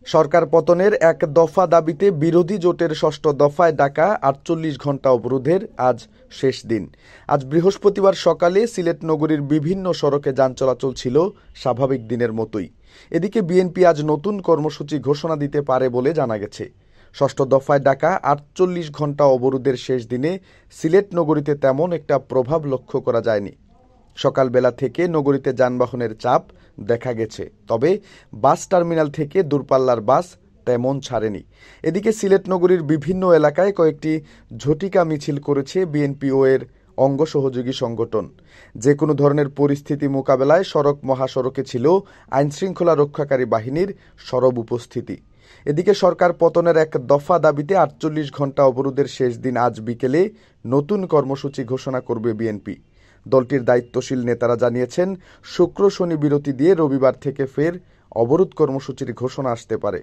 সরকার পতনের এক দফা দাবিতে বিরোধী জোটের ষষ্ঠ দফায় ডাকা ৪৮ ঘণ্টা অবরোধের আজ শেষ দিন। আজ বৃহস্পতিবার সকালে সিলেট নগরীর বিভিন্ন সড়কে যান চলাচল ছিল স্বাভাবিক দিনের মতোই। এদিকে বিএনপি আজ নতুন কর্মসূচি ঘোষণা দিতে পারে বলে জানা গেছে। ষষ্ঠ দফায় ডাকা ৪৮ ঘণ্টা অবরোধের শেষ দিনে সিলেট নগরীতে তেমন একটা প্রভাব লক্ষ্য করা যায়নি। সকালবেলা থেকে নগরীতে যানবাহনের চাপ দেখা গেছে, তবে বাস টার্মিনাল থেকে দূরপাল্লার বাস তেমন ছাড়েনি। এদিকে সিলেট নগরীর বিভিন্ন এলাকায় কয়েকটি ঝটিকা মিছিল করেছে বিএনপি ও এর অঙ্গ সহযোগী সংগঠন। যে কোনো ধরনের পরিস্থিতি মোকাবেলায় সড়ক মহাসড়কে ছিল আইনশৃঙ্খলা রক্ষাকারী বাহিনীর সরব উপস্থিতি। এদিকে সরকার পতনের এক দফা দাবিতে ৪৮ ঘণ্টা অবরোধের শেষ দিন আজ বিকেলে নতুন কর্মসূচি ঘোষণা করবে বিএনপি। দলটির দায়িত্বশীল নেতারা জানিয়েছেন, শুক্র শনি বিরতি দিয়ে রবিবার থেকে ফের অবরোধ কর্মসূচির ঘোষণা আসতে পারে।